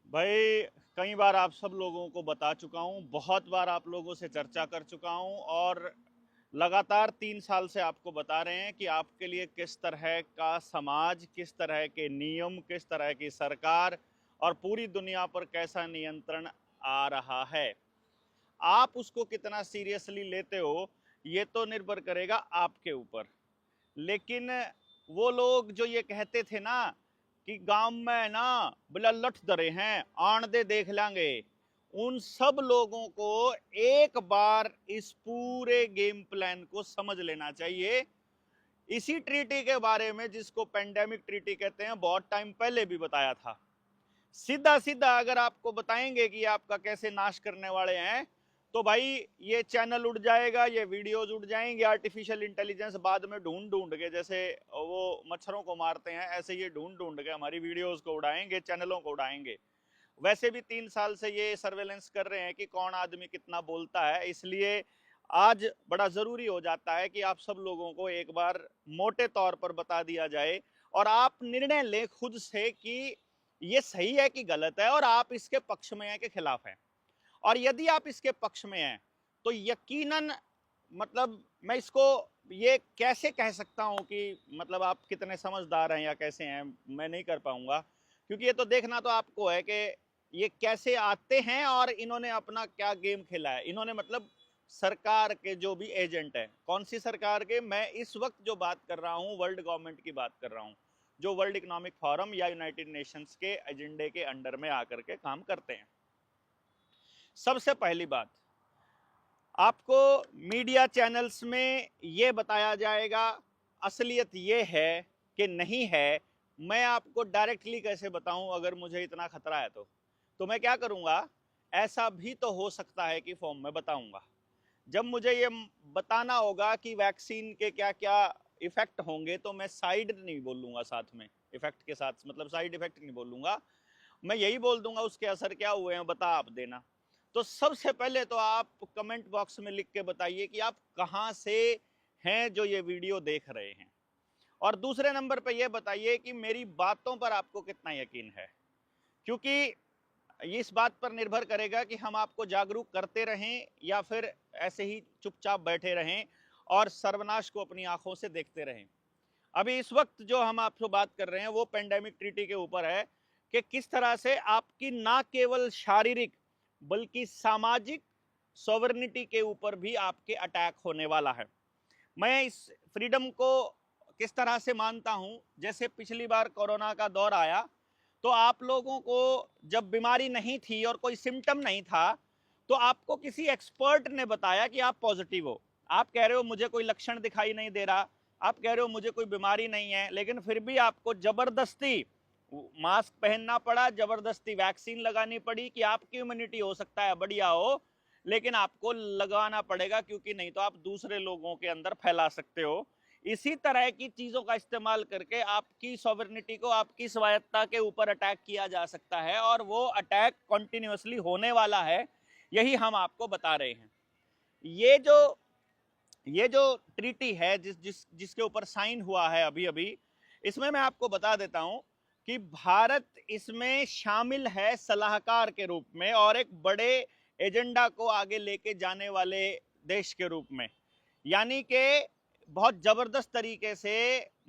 भाई, कई बार आप सब लोगों को बता चुका हूँ, बहुत बार आप लोगों से चर्चा कर चुका हूँ और लगातार 3 साल से आपको बता रहे हैं कि आपके लिए किस तरह का समाज, किस तरह के नियम, किस तरह की सरकार और पूरी दुनिया पर कैसा नियंत्रण आ रहा है। आप उसको कितना सीरियसली लेते हो, ये तो निर्भर करेगा आपके ऊपर। लेकिन वो लोग जो ये कहते थे ना कि गांव में ना बोला लठ दरे हैं, आन दे देख लेंगे, उन सब लोगों को एक बार इस पूरे गेम प्लान को समझ लेना चाहिए। इसी ट्रीटी के बारे में, जिसको पेंडेमिक ट्रीटी कहते हैं, बहुत टाइम पहले भी बताया था। सीधा सीधा अगर आपको बताएंगे कि आपका कैसे नाश करने वाले हैं, तो भाई ये चैनल उड़ जाएगा, ये वीडियोज उड़ जाएंगे। आर्टिफिशियल इंटेलिजेंस बाद में ढूंढ ढूंढ के, जैसे वो मच्छरों को मारते हैं, ऐसे ये ढूंढ ढूंढ के हमारी वीडियोज को उड़ाएंगे, चैनलों को उड़ाएंगे। वैसे भी 3 साल से ये सर्वेलेंस कर रहे हैं कि कौन आदमी कितना बोलता है, इसलिए आज बड़ा जरूरी हो जाता है कि आप सब लोगों को एक बार मोटे तौर पर बता दिया जाए और आप निर्णय लें खुद से कि ये सही है कि गलत है, और आप इसके पक्ष में हैं कि खिलाफ हैं। और यदि आप इसके पक्ष में हैं तो यकीनन, मतलब मैं इसको ये कैसे कह सकता हूं कि मतलब आप कितने समझदार हैं या कैसे हैं, मैं नहीं कर पाऊंगा, क्योंकि ये तो देखना तो आपको है कि ये कैसे आते हैं और इन्होंने अपना क्या गेम खेला है। इन्होंने मतलब सरकार के जो भी एजेंट है, कौन सी सरकार के, मैं इस वक्त जो बात कर रहा हूँ वर्ल्ड गवर्नमेंट की बात कर रहा हूँ, जो वर्ल्ड इकोनॉमिक फोरम या यूनाइटेड नेशंस के एजेंडे के अंडर में आकर के काम करते हैं। सबसे पहली बात, आपको मीडिया चैनल्स में ये बताया जाएगा, असलियत ये है कि नहीं है। मैं आपको डायरेक्टली कैसे बताऊं, अगर मुझे इतना खतरा है तो मैं क्या करूंगा, ऐसा भी तो हो सकता है कि फॉर्म में बताऊंगा। जब मुझे ये बताना होगा कि वैक्सीन के क्या क्या इफेक्ट होंगे, तो मैं साइड नहीं बोलूंगा, साथ में इफेक्ट के साथ मतलब साइड इफेक्ट नहीं बोलूंगा, मैं यही बोल दूंगा उसके असर क्या हुए हैं, बता आप देना। तो सबसे पहले तो आप कमेंट बॉक्स में लिख के बताइए कि आप कहां से हैं जो ये वीडियो देख रहे हैं। और दूसरे नंबर पर यह बताइए कि मेरी बातों पर आपको कितना यकीन है, क्योंकि ये इस बात पर निर्भर करेगा कि हम आपको जागरूक करते रहें या फिर ऐसे ही चुपचाप बैठे रहें और सर्वनाश को अपनी आंखों से देखते रहें। अभी इस वक्त जो हम आपसे बात कर रहे हैं वो पेंडेमिक ट्रीटी के ऊपर है कि किस तरह से आपकी ना केवल शारीरिक बल्कि सामाजिक सॉवरेनिटी के ऊपर भी आपके अटैक होने वाला है। मैं इस फ्रीडम को किस तरह से मानता हूं, जैसे पिछली बार कोरोना का दौर आया तो आप लोगों को जब बीमारी नहीं थी और कोई सिम्टम नहीं था, तो आपको किसी एक्सपर्ट ने बताया कि आप पॉजिटिव हो। आप कह रहे हो मुझे कोई लक्षण दिखाई नहीं दे रहा, आप कह रहे हो मुझे कोई बीमारी नहीं है, लेकिन फिर भी आपको जबरदस्ती मास्क पहनना पड़ा, जबरदस्ती वैक्सीन लगानी पड़ी कि आपकी इम्यूनिटी हो सकता है बढ़िया हो, लेकिन आपको लगाना पड़ेगा, क्योंकि नहीं तो आप दूसरे लोगों के अंदर फैला सकते हो। इसी तरह की चीजों का इस्तेमाल करके आपकी सॉवरेनिटी को, आपकी स्वायत्ता के ऊपर अटैक किया जा सकता है, और वो अटैक कंटिन्यूअसली होने वाला है, यही हम आपको बता रहे हैं। ये जो ये जो ट्रीटी है जिसके ऊपर साइन हुआ है अभी अभी, इसमें मैं आपको बता देता हूं कि भारत इसमें शामिल है सलाहकार के रूप में और एक बड़े एजेंडा को आगे लेके जाने वाले देश के रूप में। यानी कि बहुत जबरदस्त तरीके से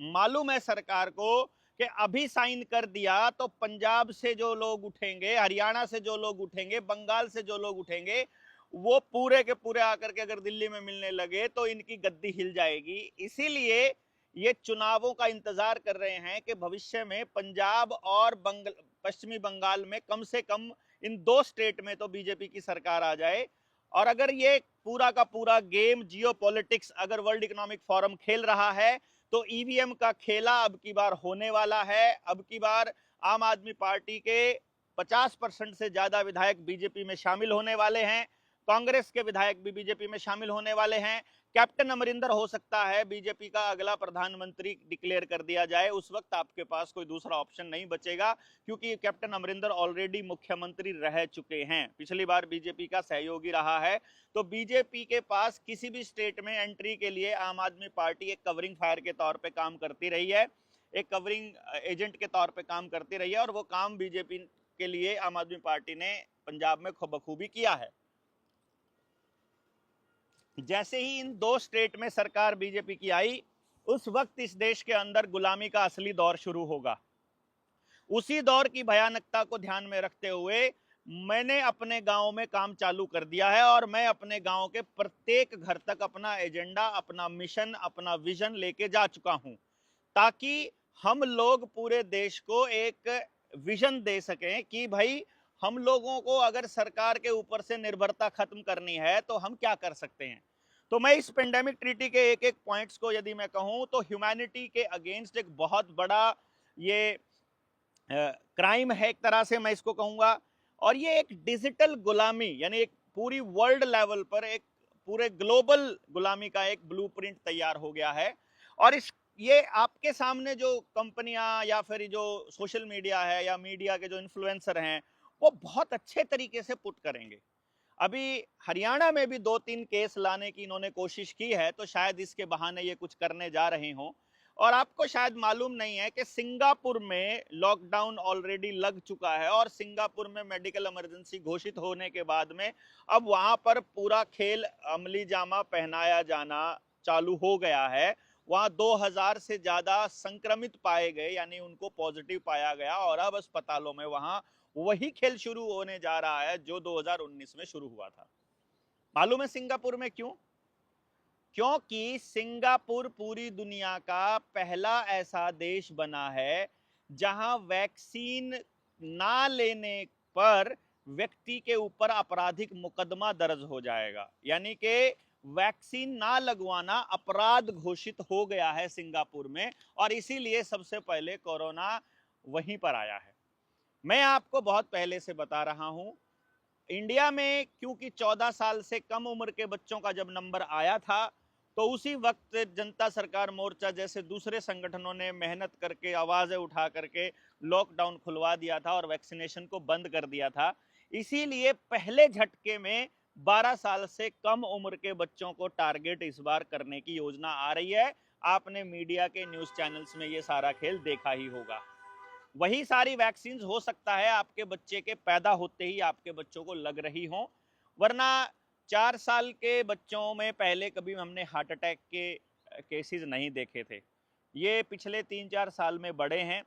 मालूम है सरकार को कि अभी साइन कर दिया तो पंजाब से जो लोग उठेंगे, हरियाणा से जो लोग उठेंगे, बंगाल से जो लोग उठेंगे, वो पूरे के पूरे आकर के अगर दिल्ली में मिलने लगे तो इनकी गद्दी हिल जाएगी। इसीलिए ये चुनावों का इंतजार कर रहे हैं कि भविष्य में पंजाब और पश्चिमी बंगाल में कम से कम इन दो स्टेट में तो बीजेपी की सरकार आ जाए। और अगर ये पूरा का पूरा गेम जियोपॉलिटिक्स अगर वर्ल्ड इकोनॉमिक फोरम खेल रहा है, तो ईवीएम का खेला अब की बार होने वाला है। अब की बार आम आदमी पार्टी के 50% से ज्यादा विधायक बीजेपी में शामिल होने वाले हैं, कांग्रेस के विधायक भी बीजेपी में शामिल होने वाले हैं। कैप्टन अमरिंदर हो सकता है बीजेपी का अगला प्रधानमंत्री डिक्लेयर कर दिया जाए, उस वक्त आपके पास कोई दूसरा ऑप्शन नहीं बचेगा, क्योंकि कैप्टन अमरिंदर ऑलरेडी मुख्यमंत्री रह चुके हैं, पिछली बार बीजेपी का सहयोगी रहा है। तो बीजेपी के पास किसी भी स्टेट में एंट्री के लिए आम आदमी पार्टी एक कवरिंग फायर के तौर पर काम करती रही है, एक कवरिंग एजेंट के तौर पर काम करती रही है, और वो काम बीजेपी के लिए आम आदमी पार्टी ने पंजाब में बखूबी किया है। जैसे ही इन 2 स्टेट में सरकार बीजेपी की आई, उस वक्त इस देश के अंदर गुलामी का असली दौर शुरू होगा। उसी दौर की भयानकता को ध्यान में रखते हुए मैंने अपने गांव में काम चालू कर दिया है और मैं अपने गांव के प्रत्येक घर तक अपना एजेंडा, अपना मिशन, अपना विजन लेके जा चुका हूं, ताकि हम लोग पूरे देश को एक विजन दे सकें कि भाई हम लोगों को अगर सरकार के ऊपर से निर्भरता खत्म करनी है तो हम क्या कर सकते हैं। तो मैं इस पेंडेमिक ट्रीटी के एक एक पॉइंट्स को यदि मैं कहूं तो ह्यूमैनिटी के अगेंस्ट एक बहुत बड़ा ये क्राइम है, एक तरह से मैं इसको कहूंगा। और ये एक डिजिटल गुलामी, यानी एक पूरी वर्ल्ड लेवल पर एक पूरे ग्लोबल गुलामी का एक ब्लूप्रिंट तैयार हो गया है। और ये आपके सामने जो कंपनियां या फिर जो सोशल मीडिया है या मीडिया के जो इन्फ्लुएंसर हैं वो बहुत अच्छे तरीके से पुट करेंगे। अभी हरियाणा में भी 2-3 केस लाने की इन्होंने कोशिश की है, तो शायद इसके बहाने ये कुछ करने जा रहे हों। और आपको शायद मालूम नहीं है कि सिंगापुर में लॉकडाउन ऑलरेडी लग चुका है और सिंगापुर में मेडिकल इमरजेंसी घोषित होने के बाद में अब वहां पर पूरा खेल अमली जामा पहनाया जाना चालू हो गया है। वहां 2000 से ज्यादा संक्रमित पाए गए, यानी उनको पॉजिटिव पाया गया और अब अस्पतालों में वहां वही खेल शुरू होने जा रहा है जो 2019 में शुरू हुआ था। मालूम है सिंगापुर में क्यों? क्योंकि सिंगापुर पूरी दुनिया का पहला ऐसा देश बना है जहां वैक्सीन ना लेने पर व्यक्ति के ऊपर आपराधिक मुकदमा दर्ज हो जाएगा, यानी कि वैक्सीन ना लगवाना अपराध घोषित हो गया है सिंगापुर में। और इसीलिए सबसे पहले कोरोना वहीं पर आया है। मैं आपको बहुत पहले से बता रहा हूं, इंडिया में क्योंकि 14 साल से कम उम्र के बच्चों का जब नंबर आया था तो उसी वक्त जनता सरकार मोर्चा जैसे दूसरे संगठनों ने मेहनत करके, आवाजें उठा करके लॉकडाउन खुलवा दिया था और वैक्सीनेशन को बंद कर दिया था। इसीलिए पहले झटके में 12 साल से कम उम्र के बच्चों को टारगेट इस बार करने की योजना आ रही है। आपने मीडिया के न्यूज चैनल्स में ये सारा खेल देखा ही होगा। वही सारी वैक्सीन हो सकता है आपके बच्चे के पैदा होते ही आपके बच्चों को लग रही हो, वरना 4 साल के बच्चों में पहले कभी हमने हार्ट अटैक के केसेस नहीं देखे थे। ये पिछले 3-4 साल में बढ़े हैं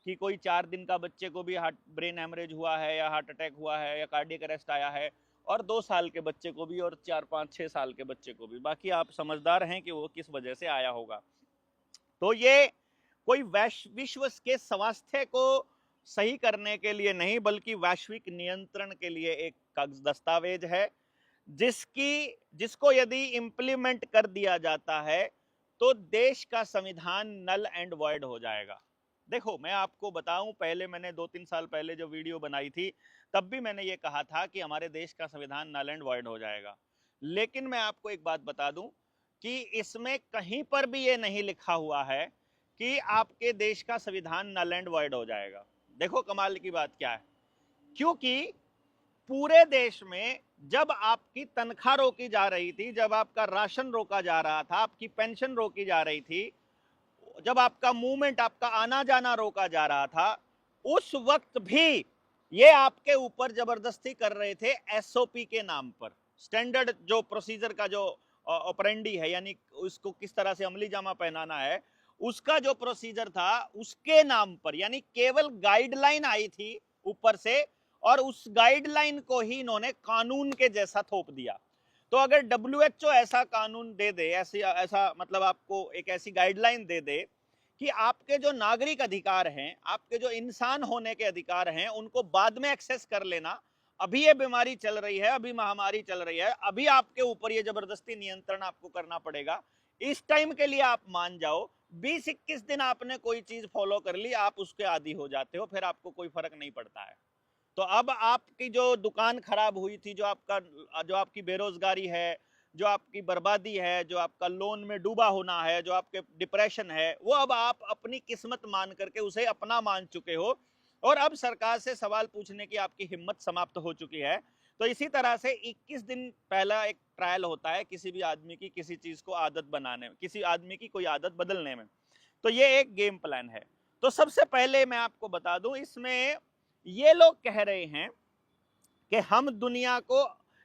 कि कोई 4 दिन का बच्चे को भी ब्रेन हेमरेज हुआ है या हार्ट अटैक हुआ है या कार्डियक अरेस्ट आया है, और 2 साल के बच्चे को भी और 4-5-6 साल के बच्चे को भी। बाकी आप समझदार हैं कि वो किस वजह से आया होगा। तो ये कोई विश्व के स्वास्थ्य को सही करने के लिए नहीं, बल्कि वैश्विक नियंत्रण के लिए एक दस्तावेज है जिसको यदि इंप्लीमेंट कर दिया जाता है तो देश का संविधान नल एंड वॉइड हो जाएगा। देखो, मैं आपको बताऊं, पहले मैंने 2-3 साल पहले जो वीडियो बनाई थी तब भी मैंने ये कहा था कि हमारे देश का संविधान नल एंड वॉइड हो जाएगा। लेकिन मैं आपको एक बात बता दूं कि इसमें कहीं पर भी ये नहीं लिखा हुआ है कि आपके देश का संविधान नल एंड वॉइड हो जाएगा। देखो कमाल की बात क्या है, क्योंकि पूरे देश में जब आपकी तनख्वाह रोकी जा रही थी, जब आपका राशन रोका जा रहा था, आपकी पेंशन रोकी जा रही थी, जब आपका मूवमेंट, आपका आना जाना रोका जा रहा था, उस वक्त भी ये आपके ऊपर जबरदस्ती कर रहे थे एसओपी के नाम पर। स्टैंडर्ड जो प्रोसीजर का जो ऑपरेंडी है, यानी उसको किस तरह से अमली जामा पहनाना है, उसका जो प्रोसीजर था उसके नाम पर, यानी केवल गाइडलाइन आई थी ऊपर से और उस गाइडलाइन को ही इन्होंने कानून के जैसा थोप दिया। तो अगर WHO ऐसा कानून दे दे, ऐसा मतलब आपको एक ऐसी गाइडलाइन दे दे कि आपके जो नागरिक अधिकार हैं, आपके जो इंसान होने के अधिकार हैं, उनको बाद में एक्सेस कर लेना, अभी ये बीमारी चल रही है, अभी महामारी चल रही है, अभी आपके ऊपर ये जबरदस्ती नियंत्रण आपको करना पड़ेगा, इस टाइम के लिए आप मान जाओ, 20-21 दिन आपने कोई चीज फॉलो कर ली, आप उसके आदी हो जाते हो, फिर आपको कोई फर्क नहीं पड़ता है। तो अब आपकी जो दुकान खराब हुई थी, जो आपकी बेरोजगारी है, जो आपकी बर्बादी है, जो आपका लोन में डूबा होना है, जो आपके डिप्रेशन है, वो अब आप अपनी किस्मत मान करके उसे अपना मान चुके हो और अब सरकार से सवाल पूछने की आपकी हिम्मत समाप्त हो चुकी है। तो इसी तरह से 21 दिन पहला एक ट्रायल होता है किसी भी आदमी की किसी चीज को आदत बनाने में, किसी आदमी की कोई आदत बदलने में। तो ये एक गेम प्लान है। तो सबसे पहले मैं आपको बता दूं, इसमें ये लोग कह रहे हैं कि हम दुनिया को,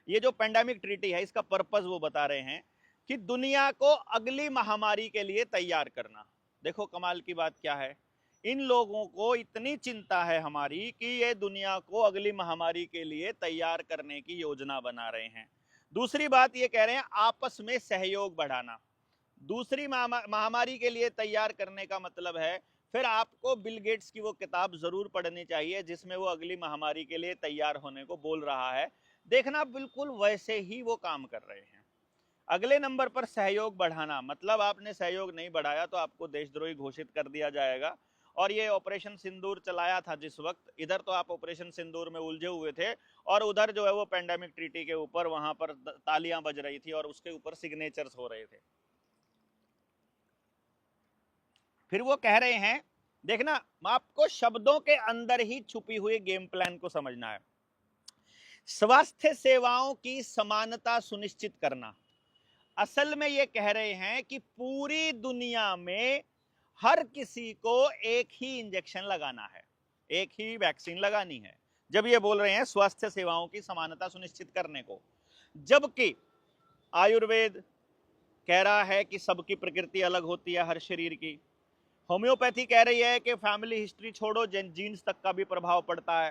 ये जो पेंडेमिक ट्रीटी है इसका पर्पस वो बता रहे हैं कि दुनिया को अगली महामारी के लिए तैयार करना। देखो कमाल की बात क्या है, इन लोगों को इतनी चिंता है हमारी कि ये दुनिया को अगली महामारी के लिए तैयार करने की योजना बना रहे हैं। दूसरी बात ये कह रहे हैं आपस में सहयोग बढ़ाना। दूसरी महामारी के लिए तैयार करने का मतलब है फिर आपको बिल गेट्स की वो किताब जरूर पढ़नी चाहिए जिसमें वो अगली महामारी के लिए तैयार होने को बोल रहा है। देखना बिल्कुल वैसे ही वो काम कर रहे हैं। अगले नंबर पर सहयोग बढ़ाना, मतलब आपने सहयोग नहीं बढ़ाया तो आपको देशद्रोही घोषित कर दिया जाएगा। और ये ऑपरेशन सिंदूर चलाया था जिस वक्त, इधर तो आप ऑपरेशन सिंदूर में उलझे हुए थे और उधर जो है वो पेंडेमिक ट्रीटी के ऊपर वहां पर तालियां बज रही थी और उसके ऊपर सिग्नेचर्स हो रहे थे। फिर वो कह रहे हैं, देखना आपको शब्दों के अंदर ही छुपी हुई गेम प्लान को समझना है। स्वास्थ्य सेवाओं की समानता सुनिश्चित करना। असल में ये कह रहे हैं कि पूरी दुनिया में हर किसी को एक ही इंजेक्शन लगाना है, एक ही वैक्सीन लगानी है, जब ये बोल रहे हैं स्वास्थ्य सेवाओं की समानता सुनिश्चित करने को। जबकि आयुर्वेद कह रहा है कि सबकी प्रकृति अलग होती है हर शरीर की। होम्योपैथी कह रही है कि फैमिली हिस्ट्री छोड़ो, जीन्स तक का भी प्रभाव पड़ता है।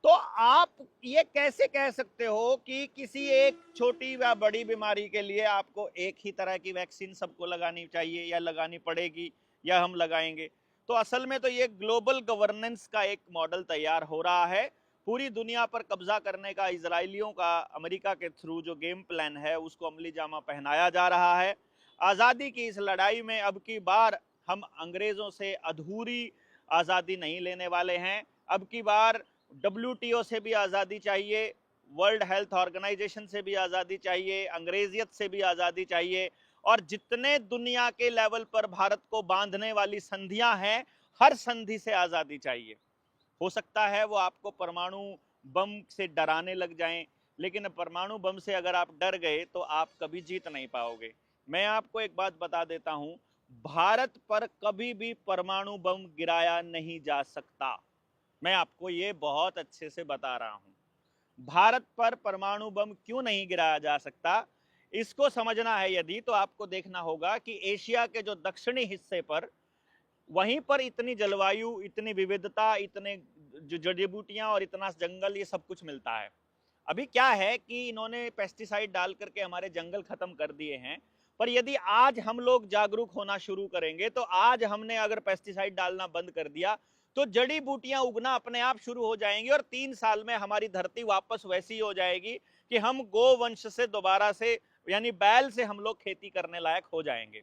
तो आप ये कैसे कह सकते हो कि किसी एक छोटी या बड़ी बीमारी के लिए आपको एक ही तरह की वैक्सीन सबको लगानी चाहिए या लगानी पड़ेगी या हम लगाएंगे? तो असल में तो ये ग्लोबल गवर्नेंस का एक मॉडल तैयार हो रहा है। पूरी दुनिया पर कब्जा करने का इजरायलियों का अमेरिका के थ्रू जो गेम प्लान है उसको अमली जामा पहनाया जा रहा है। आज़ादी की इस लड़ाई में अब की बार हम अंग्रेजों से अधूरी आज़ादी नहीं लेने वाले हैं। अब की बार WTO से भी आज़ादी चाहिए, वर्ल्ड हेल्थ ऑर्गेनाइजेशन से भी आज़ादी चाहिए, अंग्रेजियत से भी आज़ादी चाहिए, और जितने दुनिया के लेवल पर भारत को बांधने वाली संधियां हैं हर संधि से आज़ादी चाहिए। हो सकता है वो आपको परमाणु बम से डराने लग जाएं, लेकिन परमाणु बम से अगर आप डर गए तो आप कभी जीत नहीं पाओगे। मैं आपको एक बात बता देता हूं, भारत पर कभी भी परमाणु बम गिराया नहीं जा सकता। मैं आपको ये बहुत अच्छे से बता रहा हूं। भारत पर परमाणु बम क्यों नहीं गिराया जा सकता, इसको समझना है यदि, तो आपको देखना होगा कि एशिया के जो दक्षिणी हिस्से पर, वहीं पर इतनी जलवायु, इतनी विविधता, इतने जो जड़ी बूटियां और इतना जंगल, ये सब कुछ मिलता है। अभी क्या है कि इन्होंने पेस्टिसाइड डाल करके हमारे जंगल खत्म कर दिए हैं, पर यदि आज हम लोग जागरूक होना शुरू करेंगे, तो आज हमने अगर पेस्टिसाइड डालना बंद कर दिया तो जड़ी बूटियां उगना अपने आप शुरू हो जाएंगी और 3 साल में हमारी धरती वापस वैसी हो जाएगी कि हम गोवंश से दोबारा से, यानी बैल से हम लोग खेती करने लायक हो जाएंगे।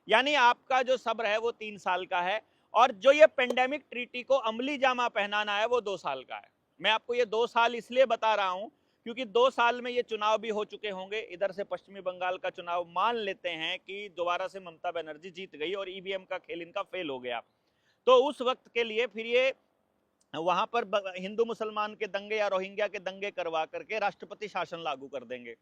यानी आपका जो सब्र है वो 3 साल का है, और जो ये पेंडेमिक ट्रीटी को अमली जामा पहनाना है वो 2 साल का है। मैं आपको ये 2 साल इसलिए बता रहा हूं क्योंकि 2 साल में ये चुनाव भी हो चुके होंगे। इधर से पश्चिमी बंगाल का चुनाव मान लेते हैं कि दोबारा से ममता बनर्जी जीत गई और ईवीएम का खेल इनका फेल हो गया, तो उस वक्त के लिए फिर ये वहां पर हिंदू मुसलमान के दंगे या रोहिंग्या के दंगे करवा करके राष्ट्रपति शासन लागू कर देंगे।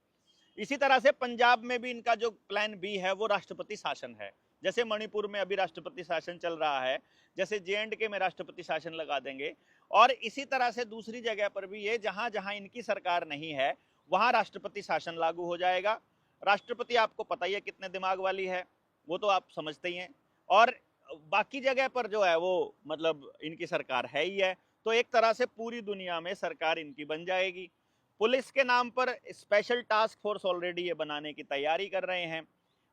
इसी तरह से पंजाब में भी इनका जो प्लान बी है वो राष्ट्रपति शासन है। जैसे मणिपुर में अभी राष्ट्रपति शासन चल रहा है, जैसे JNK में राष्ट्रपति शासन लगा देंगे, और इसी तरह से दूसरी जगह पर भी ये जहां जहां इनकी सरकार नहीं है वहां राष्ट्रपति शासन लागू हो जाएगा। राष्ट्रपति आपको पता ही है कितने दिमाग वाली है, वो तो आप समझते ही हैं। और बाकी जगह पर जो है वो मतलब इनकी सरकार है ही है, तो एक तरह से पूरी दुनिया में सरकार इनकी बन जाएगी। पुलिस के नाम पर स्पेशल टास्क फोर्स ऑलरेडी ये बनाने की तैयारी कर रहे हैं।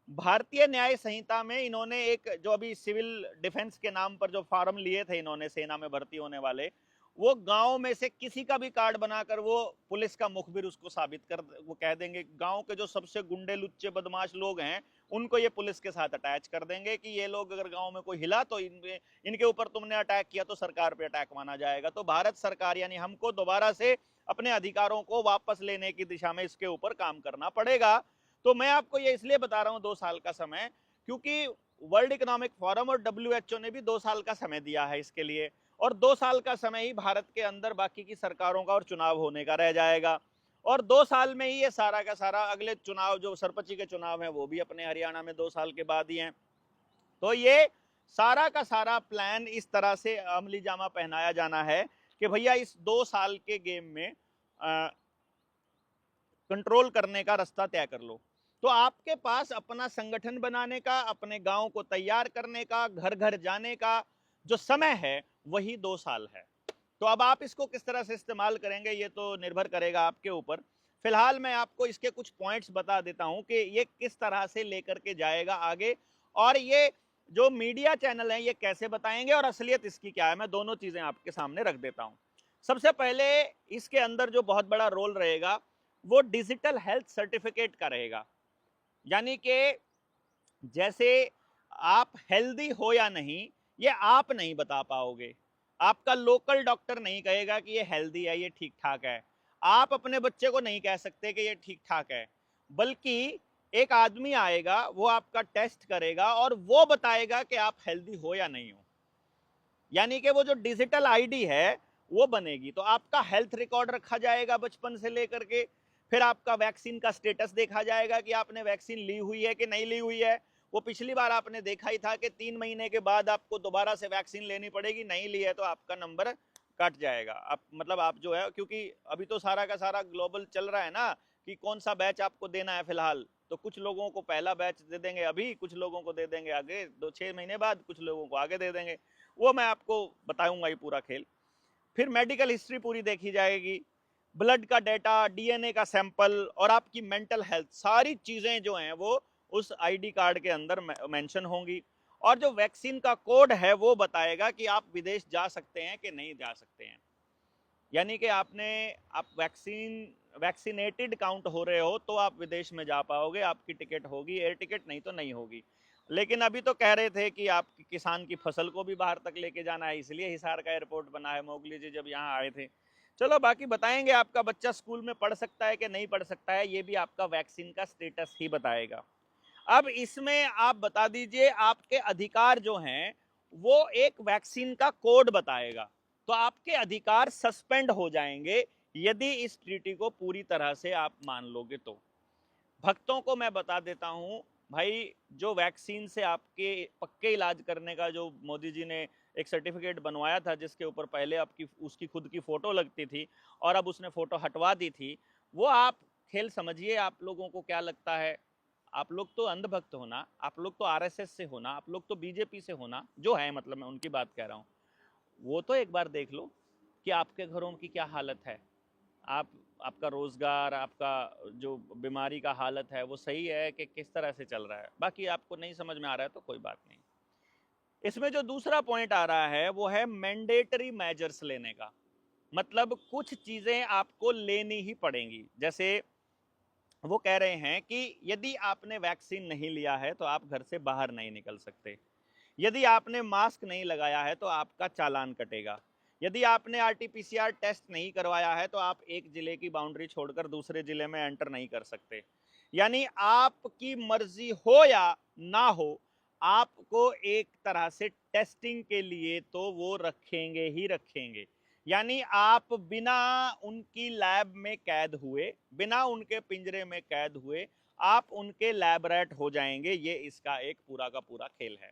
भारतीय न्याय संहिता में इन्होंने एक जो अभी सिविल डिफेंस के नाम पर जो फार्म लिए थे इन्होंने सेना में भर्ती होने वाले, वो गांव में से किसी का भी कार्ड बनाकर वो पुलिस का मुखबिर उसको साबित कर, वो कह देंगे गांव के जो सबसे गुंडे लुच्चे बदमाश लोग हैं उनको ये पुलिस के साथ अटैच कर देंगे कि ये लोग अगर गांव में कोई हिला तो इनके ऊपर तुमने अटैक किया तो सरकार पे अटैक माना जाएगा। तो भारत सरकार यानी हमको दोबारा से अपने अधिकारों को वापस लेने की दिशा में इसके ऊपर काम करना पड़ेगा। तो मैं आपको ये इसलिए बता रहा हूं 2 साल का समय, क्योंकि वर्ल्ड इकोनॉमिक फोरम और WHO ने भी 2 साल का समय दिया है इसके लिए, और 2 साल का समय ही भारत के अंदर बाकी की सरकारों का और चुनाव होने का रह जाएगा। और 2 साल में ही ये सारा का सारा अगले चुनाव जो सरपंची के चुनाव हैं वो भी अपने हरियाणा में 2 साल के बाद ही हैं। तो ये सारा का सारा प्लान इस तरह से अमली जामा पहनाया जाना है कि भैया इस 2 साल के गेम में कंट्रोल करने का रास्ता तय कर लो। तो आपके पास अपना संगठन बनाने का, अपने गांव को तैयार करने का, घर घर जाने का जो समय है वही 2 साल है। तो अब आप इसको किस तरह से इस्तेमाल करेंगे ये तो निर्भर करेगा आपके ऊपर। फिलहाल मैं आपको इसके कुछ पॉइंट्स बता देता हूं कि ये किस तरह से लेकर के जाएगा आगे, और ये जो मीडिया चैनल हैं ये कैसे बताएंगे और असलियत इसकी क्या है, मैं दोनों चीजें आपके सामने रख देता हूं। सबसे पहले इसके अंदर जो बहुत बड़ा रोल रहेगा वो डिजिटल हेल्थ सर्टिफिकेट का रहेगा। यानी कि जैसे आप हेल्दी हो या नहीं ये आप नहीं बता पाओगे, आपका लोकल डॉक्टर नहीं कहेगा कि ये हेल्दी है, ये ठीक ठाक है, आप अपने बच्चे को नहीं कह सकते कि ये ठीक ठाक है, बल्कि एक आदमी आएगा वो आपका टेस्ट करेगा और वो बताएगा कि आप हेल्दी हो या नहीं हो। यानी कि वो जो डिजिटल आईडी है वो बनेगी। तो आपका हेल्थ रिकॉर्ड रखा जाएगा बचपन से लेकर के, फिर आपका वैक्सीन का स्टेटस देखा जाएगा कि आपने वैक्सीन ली हुई है कि नहीं ली हुई है। वो पिछली बार आपने देखा ही था कि 3 महीने के बाद आपको दोबारा से वैक्सीन लेनी पड़ेगी, नहीं ली है तो आपका नंबर कट जाएगा। आप मतलब आप जो है, क्योंकि अभी तो सारा का सारा ग्लोबल चल रहा है ना कि कौन सा बैच आपको देना है फिलहाल, तो कुछ लोगों को पहला बैच दे देंगे अभी, कुछ लोगों को दे देंगे आगे 2-6 महीने बाद, कुछ लोगों को आगे दे देंगे, वो मैं आपको बताऊंगा ये पूरा खेल। फिर मेडिकल हिस्ट्री पूरी देखी जाएगी, ब्लड का डेटा, डीएनए का सैंपल और आपकी मेंटल हेल्थ, सारी चीजें जो हैं वो उस आईडी कार्ड के अंदर मेंशन होंगी। और जो वैक्सीन का कोड है वो बताएगा कि आप विदेश जा सकते हैं कि नहीं जा सकते हैं। यानी कि आप वैक्सीनेटेड काउंट हो रहे हो तो आप विदेश में जा पाओगे, आपकी टिकट होगी, एयर टिकट, नहीं तो नहीं होगी। लेकिन अभी तो कह रहे थे कि आप किसान की फसल को भी बाहर तक लेके जाना है, इसलिए हिसार का एयरपोर्ट बना है, मोगली जी जब यहाँ आए थे। चलो बाकी बताएंगे, आपका बच्चा स्कूल में पढ़ सकता है कि नहीं पढ़ सकता है ये भी आपका वैक्सीन का स्टेटस ही बताएगा। अब इसमें आप बता दीजिए आपके अधिकार जो हैं वो एक वैक्सीन का कोड बताएगा, तो आपके अधिकार सस्पेंड हो जाएंगे यदि इस ट्रीटी को पूरी तरह से आप मान लोगे तो। भक्तों को मैं बता देता हूं भाई, जो वैक्सीन से आपके पक्के इलाज करने का जो मोदी जी ने एक सर्टिफिकेट बनवाया था जिसके ऊपर पहले आपकी उसकी खुद की फोटो लगती थी और अब उसने फोटो हटवा दी थी, वो आप खेल समझिए। आप लोगों को क्या लगता है, आप लोग तो अंधभक्त हो ना, आप लोग तो आरएसएस से हो ना, आप लोग तो बीजेपी से हो ना, जो है मतलब मैं उनकी बात कह रहा हूँ। वो तो एक बार देख लो कि आपके घरों की क्या हालत है, आप आपका रोजगार, आपका जो बीमारी का हालत है वो सही है कि किस तरह से चल रहा है। बाकी आपको नहीं समझ में आ रहा है तो कोई बात नहीं। इसमें जो दूसरा पॉइंट आ रहा है वो है मैंडेटरी मेजर्स लेने का, मतलब कुछ चीजें आपको लेनी ही पड़ेंगी। जैसे वो कह रहे हैं कि यदि आपने वैक्सीन नहीं लिया है तो आप घर से बाहर नहीं निकल सकते, यदि आपने मास्क नहीं लगाया है तो आपका चालान कटेगा, यदि आपने आरटीपीसीआर टेस्ट नहीं करवाया है तो आप एक जिले की बाउंड्री छोड़कर दूसरे जिले में एंटर नहीं कर सकते। यानी आपकी मर्जी हो या ना हो, आपको एक तरह से टेस्टिंग के लिए तो वो रखेंगे ही रखेंगे। यानी आप बिना उनकी लैब में कैद हुए, बिना उनके पिंजरे में कैद हुए आप उनके लैब रैट हो जाएंगे। ये इसका एक पूरा का पूरा खेल है।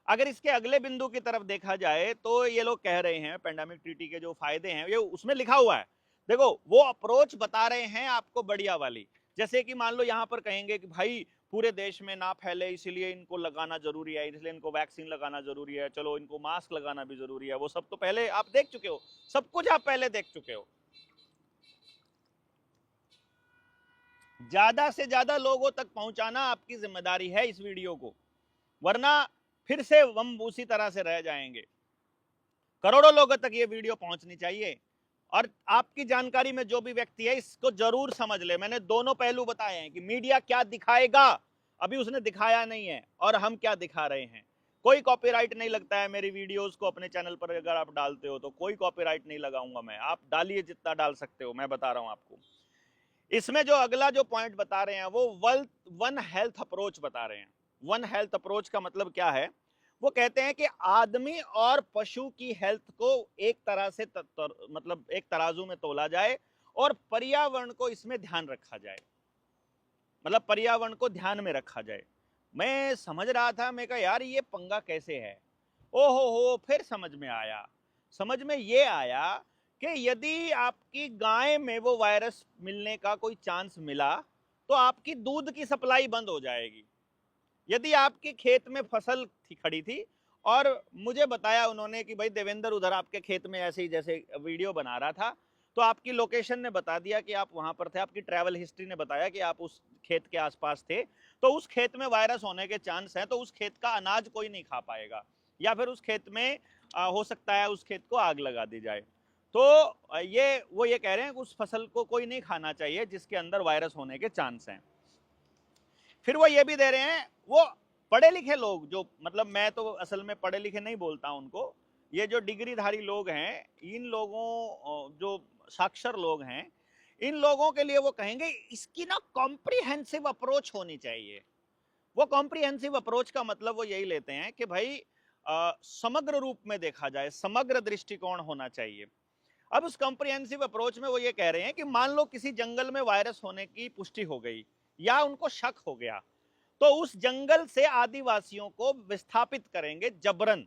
अगर इसके अगले बिंदु की तरफ देखा जाए तो ये लोग कह रहे हैं पेंडेमिक ट्रीटी के जो फायदे हैं ये उसमें लिखा हुआ है। देखो वो अप्रोच बता रहे हैं आपको बढ़िया वाली। जैसे कि मान लो यहां पर कहेंगे कि भाई पूरे देश में ना फैले इसलिए इनको लगाना जरूरी है, इसलिए इनको वैक्सीन लगाना जरूरी है, चलो इनको मास्क लगाना भी जरूरी है। वो सब तो पहले आप देख चुके हो, सब कुछ आप पहले देख चुके हो। ज्यादा से ज्यादा लोगों तक पहुंचाना आपकी जिम्मेदारी है इस वीडियो को, वरना फिर से हम उसी तरह से रह जाएंगे। करोड़ों लोगों तक ये वीडियो पहुंचनी चाहिए। और आपकी जानकारी में जो भी व्यक्ति है इसको जरूर समझ ले, मैंने दोनों पहलू बताए हैं कि मीडिया क्या दिखाएगा, अभी उसने दिखाया नहीं है, और हम क्या दिखा रहे हैं। कोई कॉपीराइट नहीं लगता है मेरी वीडियोस को अपने चैनल पर, अगर आप डालते हो तो कोई कॉपीराइट नहीं लगाऊंगा मैं, आप डालिए जितना डाल सकते हो, मैं बता रहा हूं आपको। इसमें जो अगला जो पॉइंट बता रहे हैं वो वन हेल्थ अप्रोच बता रहे हैं। वन हेल्थ अप्रोच का मतलब क्या है, वो कहते हैं कि आदमी और पशु की हेल्थ को एक तरह से मतलब एक तराजू में तोला जाए और पर्यावरण को इसमें ध्यान रखा जाए, मतलब पर्यावरण को ध्यान में रखा जाए। मैं समझ रहा था, मैं कहा यार ये पंगा कैसे है, ओहो हो फिर समझ में आया। समझ में ये आया कि यदि आपकी गाय में वो वायरस मिलने का कोई चांस मिला तो आपकी दूध की सप्लाई बंद हो जाएगी। यदि आपके खेत में फसल थी खड़ी थी और मुझे बताया उन्होंने कि भाई देवेंद्र उधर आपके खेत में ऐसे ही जैसे वीडियो बना रहा था, तो आपकी लोकेशन ने बता दिया कि आप वहां पर थे, आपकी ट्रैवल हिस्ट्री ने बताया कि आप उस खेत के आसपास थे, तो उस खेत में वायरस होने के चांस हैं, तो उस खेत का अनाज कोई नहीं खा पाएगा या फिर उस खेत में हो सकता है उस खेत को आग लगा दी जाए। तो वो ये कह रहे हैं कि उस फसल को कोई नहीं खाना चाहिए जिसके अंदर वायरस होने के चांस हैं। फिर वो ये भी दे रहे हैं, वो पढ़े लिखे लोग जो, मतलब मैं तो असल में पढ़े लिखे नहीं बोलता उनको, ये जो डिग्रीधारी लोग हैं, इन लोगों जो साक्षर लोग हैं, इन लोगों के लिए वो कहेंगे इसकी ना कॉम्प्रिहेंसिव अप्रोच होनी चाहिए। वो कॉम्प्रिहेंसिव अप्रोच का मतलब वो यही लेते हैं कि भाई समग्र रूप में देखा जाए, समग्र दृष्टिकोण होना चाहिए। अब उस कॉम्प्रिहेंसिव अप्रोच में वो ये कह रहे हैं कि मान लो किसी जंगल में वायरस होने की पुष्टि हो गई या उनको शक हो गया, तो उस जंगल से आदिवासियों को विस्थापित करेंगे जबरन।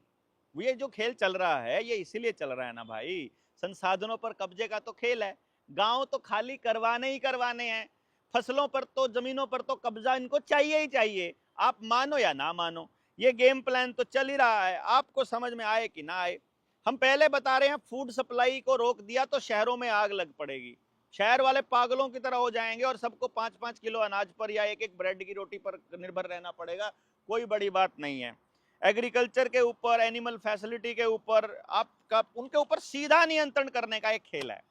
ये जो खेल चल रहा है ये इसीलिए चल रहा है ना भाई, संसाधनों पर कब्जे का तो खेल है। गांव तो खाली करवाने ही करवाने हैं, फसलों पर तो, जमीनों पर तो कब्जा इनको चाहिए ही चाहिए, आप मानो या ना मानो। ये गेम प्लान तो चल ही रहा है, आपको समझ में आए कि ना आए। हम पहले बता रहे हैं फूड सप्लाई को रोक दिया तो शहरों में आग लग पड़ेगी, शहर वाले पागलों की तरह हो जाएंगे और सबको 5-5 किलो अनाज पर या एक ब्रेड की रोटी पर निर्भर रहना पड़ेगा। कोई बड़ी बात नहीं है। एग्रीकल्चर के ऊपर, एनिमल फैसिलिटी के ऊपर आपका, उनके ऊपर सीधा नियंत्रण करने का एक खेल है।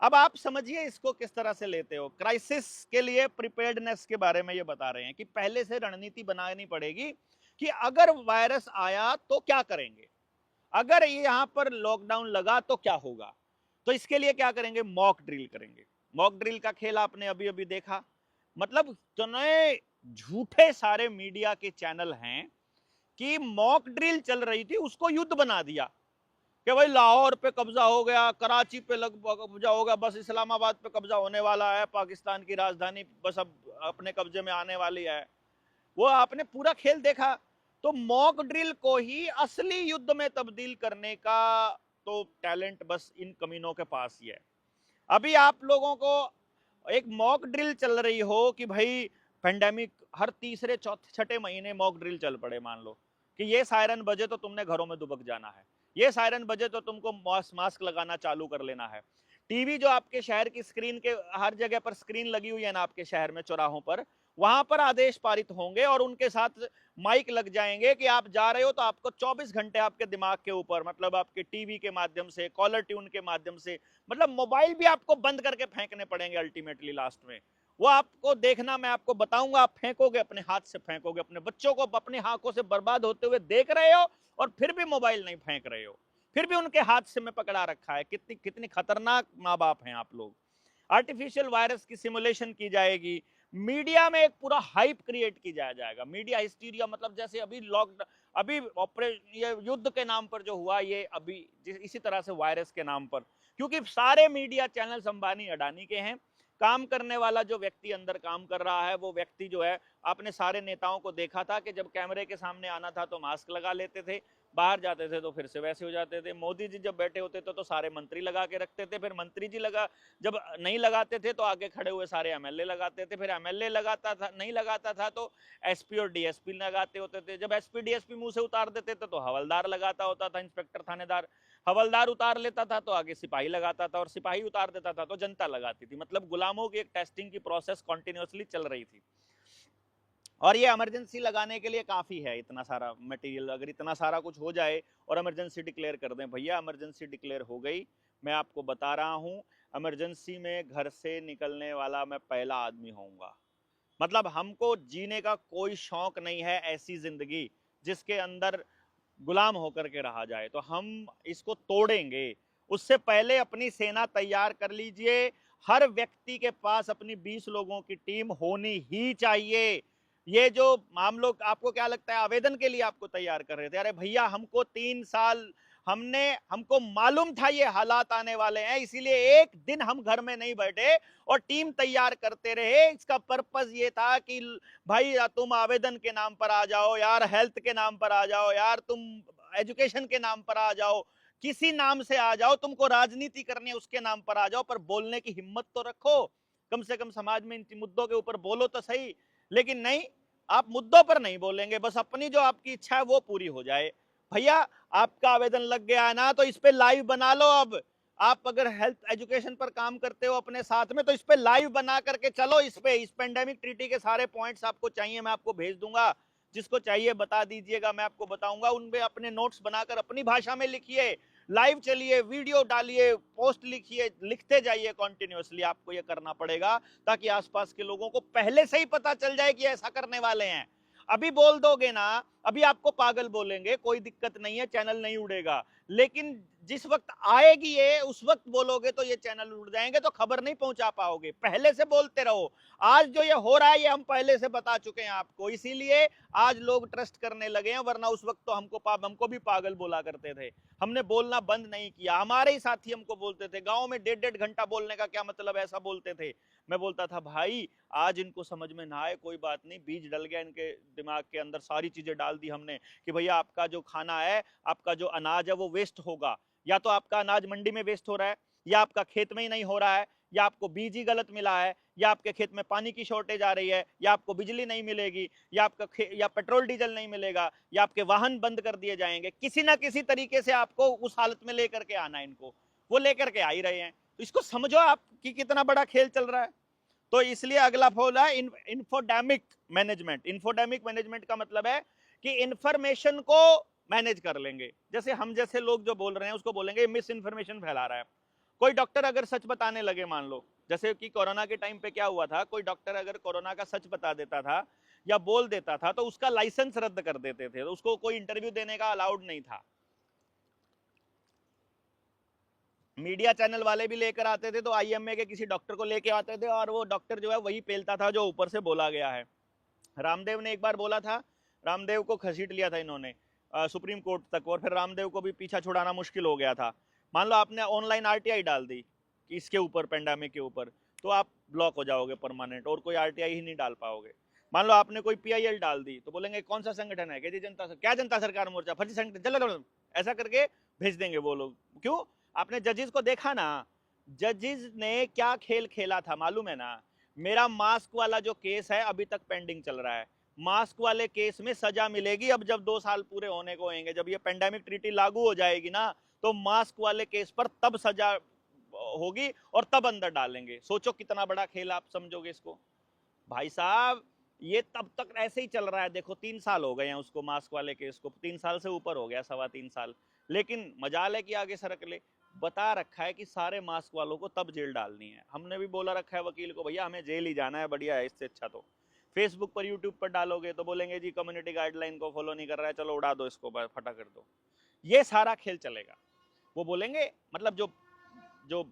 अब आप समझिए इसको किस तरह से लेते हो। क्राइसिस के लिए प्रिपेयर्डनेस के बारे में ये बता रहे हैं कि पहले से रणनीति बनानी पड़ेगी कि अगर वायरस आया तो क्या करेंगे, अगर यहां पर लॉकडाउन लगा तो क्या होगा। तो इसके लिए क्या करेंगे, मॉक ड्रिल करेंगे। मॉक ड्रिल का खेल आपने अभी अभी देखा, मतलब इतने झूठे सारे मीडिया के चैनल हैं कि मॉक ड्रिल चल रही थी उसको युद्ध बना दिया कि भाई लाहौर पे कब्जा हो गया, कराची पे कब्जा होगा, बस इस्लामाबाद पे कब्जा होने वाला है, पाकिस्तान की राजधानी बस अब अपने कब्जे में आने वाली है। वो आपने पूरा खेल देखा। तो मॉक ड्रिल को ही असली युद्ध में तब्दील करने का तो टैलेंट बस इन कमीनों के पास ही है। अभी आप लोगों को एक मॉक ड्रिल चल रही हो कि भाई पेंडेमिक हर तीसरे चौथे छठे महीने मॉक ड्रिल चल पड़े, मान लो कि ये सायरन बजे तो तुमने घरों में दुबक जाना है, ये सायरन बजे तो तुमको मास्क लगाना चालू कर लेना है। टीवी जो आपके शहर की स्क्रीन के, हर जगह पर स्क्रीन लगी हुई है ना आपके शहर में चौराहों पर, वहां पर आदेश पारित होंगे और उनके साथ माइक लग जाएंगे कि आप जा रहे हो तो आपको 24 घंटे आपके दिमाग के ऊपर, मतलब आपके टीवी के माध्यम से, कॉलर ट्यून के माध्यम से, मतलब मोबाइल भी आपको बंद करके फेंकने पड़ेंगे अल्टीमेटली लास्ट में। वो आपको देखना, मैं आपको बताऊंगा, आप फेंकोगे, अपने हाथ से फेंकोगे, अपने बच्चों को अपनी आंखों से बर्बाद होते हुए देख रहे हो और फिर भी मोबाइल नहीं फेंक रहे हो, फिर भी उनके हाथ से में पकड़ा रखा है। कितनी कितनी खतरनाक माँ बाप हैं आप लोग। आर्टिफिशियल वायरस की सिमुलेशन की जाएगी, मीडिया में एक पूरा हाइप क्रिएट की जाएगा, मीडिया हिस्टीरिया, मतलब जैसे अभी लॉकडाउन, अभी ये युद्ध के नाम पर जो हुआ, ये अभी इसी तरह से वायरस के नाम पर, क्योंकि सारे मीडिया चैनल्स अंबानी अडानी के हैं। काम करने वाला जो व्यक्ति अंदर काम कर रहा है, वो व्यक्ति जो है, आपने सारे नेताओं को देखा था कि जब कैमरे के सामने आना था तो मास्क लगा लेते थे, बाहर जाते थे तो फिर से वैसे हो जाते थे। मोदी जी जब बैठे होते थे तो सारे मंत्री लगा के रखते थे, फिर मंत्री जी जब नहीं लगाते थे तो आगे खड़े हुए सारे एमएलए लगाते थे, फिर एमएलए लगाता था, नहीं लगाता था तो एसपी और डीएसपी लगाते होते थे, जब एसपी डीएसपी मुंह से उतार देते थे तो हवलदार लगाता होता था, इंस्पेक्टर थानेदार। हवलदार उतार लेता था तो आगे सिपाही लगाता था, और सिपाही उतार देता था तो जनता लगाती थी। मतलब गुलामों की एक टेस्टिंग की प्रोसेस कॉन्टिन्यूसली चल रही थी। और ये इमरजेंसी लगाने के लिए काफी है, इतना सारा मटेरियल, अगर इतना सारा कुछ हो जाए और इमरजेंसी डिक्लेयर कर दें, भैया इमरजेंसी डिक्लेयर हो गई, मैं आपको बता रहा हूं, इमरजेंसी में घर से निकलने वाला मैं पहला आदमी होऊंगा। मतलब हमको जीने का कोई शौक नहीं है, ऐसी जिंदगी जिसके अंदर गुलाम होकर के रहा जाए, तो हम इसको तोड़ेंगे। उससे पहले अपनी सेना तैयार कर लीजिए, हर व्यक्ति के पास अपनी 20 लोगों की टीम होनी ही चाहिए। ये जो हम लोग, आपको क्या लगता है आवेदन के लिए आपको तैयार कर रहे थे, अरे भैया हमको 3 साल, हमको मालूम था ये हालात आने वाले हैं, इसीलिए एक दिन हम घर में नहीं बैठे और टीम तैयार करते रहे। इसका पर्पस ये था कि भाई तुम आवेदन के नाम पर आ जाओ यार, हेल्थ के नाम पर आ जाओ यार, तुम एजुकेशन के नाम पर आ जाओ, किसी नाम से आ जाओ, तुमको राजनीति करनी है उसके नाम पर आ जाओ, पर बोलने की हिम्मत तो रखो। कम से कम समाज में इन मुद्दों के ऊपर बोलो तो सही। लेकिन नहीं, आप मुद्दों पर नहीं बोलेंगे, बस अपनी जो आपकी इच्छा है वो पूरी हो जाए। भैया आपका आवेदन लग गया है ना, तो इस पे लाइव बना लो। अब आप अगर हेल्थ एजुकेशन पर काम करते हो अपने साथ में, तो इस पे लाइव बना करके चलो। इस पे इस पेंडेमिक ट्रीटी के सारे पॉइंट्स आपको चाहिए, मैं आपको भेज दूंगा। जिसको चाहिए बता दीजिएगा, मैं आपको बताऊंगा। उनपे अपने नोट्स बनाकर अपनी भाषा में लिखिए, लाइव चलिए, वीडियो डालिए, पोस्ट लिखिए, लिखते जाइए कंटिन्यूअसली। आपको ये करना पड़ेगा ताकि आसपास के लोगों को पहले से ही पता चल जाए कि ऐसा करने वाले हैं। अभी बोल दोगे ना, अभी आपको पागल बोलेंगे, कोई दिक्कत नहीं है, चैनल नहीं उड़ेगा। लेकिन जिस वक्त आएगी ये, उस वक्त बोलोगे तो ये चैनल उड़ जाएंगे, तो खबर नहीं पहुंचा पाओगे। पहले से बोलते रहो। आज जो ये हो रहा है ये हम पहले से बता चुके हैं आपको, इसीलिए आज लोग ट्रस्ट करने लगे हैं, वरना उस वक्त तो हमको भी पागल बोला करते थे। हमने बोलना बंद नहीं किया, हमारे ही साथी हमको बोलते थे, गांव में 1.5 घंटा बोलने का क्या मतलब, ऐसा बोलते थे। मैं बोलता था भाई आज इनको समझ में ना आए कोई बात नहीं, बीज डल गया इनके दिमाग के अंदर, सारी चीजें डाल दी हमने कि भैया आपका जो खाना है, आपका जो अनाज है वो वेस्ट होगा। या तो आपका अनाज मंडी में वेस्ट हो रहा है, या आपका खेत में ही नहीं हो रहा है, या आपको बीज ही गलत मिला है, या आपके खेत में पानी की शॉर्टेज आ रही है, या आपको बिजली नहीं मिलेगी, या या पेट्रोल डीजल नहीं मिलेगा, या आपके वाहन बंद कर दिए जाएंगे। किसी ना किसी तरीके से आपको उस हालत में लेकर के आना है इनको, वो लेकर के आ ही रहे हैं। तो इसको समझो आप कि कितना बड़ा खेल चल रहा है। तो इसलिए अगला फॉल है इंफोडेमिक मैनेजमेंट। इंफोडेमिक मैनेजमेंट का मतलब है कि इंफॉर्मेशन को मैनेज कर लेंगे। जैसे हम जैसे लोग जो बोल रहे हैं उसको बोलेंगे मिस इन्फॉर्मेशन फैला रहा है। कोई डॉक्टर अगर सच बताने लगे, मान लो जैसे कि कोरोना के टाइम पे क्या हुआ था, कोई डॉक्टर अगर कोरोना का सच बता देता था या बोल देता था, तो उसका लाइसेंस रद्द कर देते थे, तो उसको कोई इंटरव्यू देने का अलाउड नहीं था। मीडिया चैनल वाले भी लेकर आते थे, तो आईएमए के किसी डॉक्टर को लेके आते थे, और वो डॉक्टर जो है वही पेलता था जो ऊपर से बोला गया है। रामदेव ने एक बार बोला था, रामदेव को घसीट लिया था इन्होंने सुप्रीम कोर्ट तक, और फिर रामदेव को भी पीछा छुड़ाना मुश्किल हो गया था। मान लो आपने ऑनलाइन आरटीआई डाल दी कि इसके ऊपर, पेंडेमिक के ऊपर, तो आप ब्लॉक हो जाओगे परमानेंट, और कोई आरटीआई ही नहीं डाल पाओगे। मान लो आपने कोई पीआईएल डाल दी, तो बोलेंगे कौन सा संगठन है, कहती जनता क्या जनता सरकार मोर्चा, फर्जी संगठन, चलो ऐसा करके भेज देंगे वो लोग। क्यों? आपने जजेस को देखा ना, जजेस ने क्या खेल खेला था मालूम है ना। मेरा मास्क वाला जो केस है अभी तक पेंडिंग चल रहा है। मास्क वाले केस में सजा मिलेगी अब, जब 2 साल पूरे होने को होंगे, जब ये पेंडेमिक ट्रीटी लागू हो जाएगी ना, तो मास्क वाले केस पर तब सजा होगी और तब अंदर डालेंगे। सोचो कितना बड़ा खेल आप समझोगे इसको। भाई साहब ये तब तक ऐसे ही चल रहा है, देखो 3 साल हो गए हैं उसको, मास्क वाले केस को 3 साल से ऊपर हो गया, 3.25 साल। लेकिन मजाल है कि आगे सरक ले। बता रखा है कि सारे मास्क वालों को तब जेल डालनी है। हमने भी बोला रखा है वकील को, भैया हमें जेल ही जाना है, बढ़िया है, इससे अच्छा तो फेसबुक पर यूट्यूब पर डालोगे तो बोलेंगे जी कम्युनिटी गाइडलाइन को फॉलो नहीं कर रहा है, चलो उड़ा दो इसको, फटा कर दो। ये सारा खेल चलेगा। वो बोलेंगे मतलब जो जो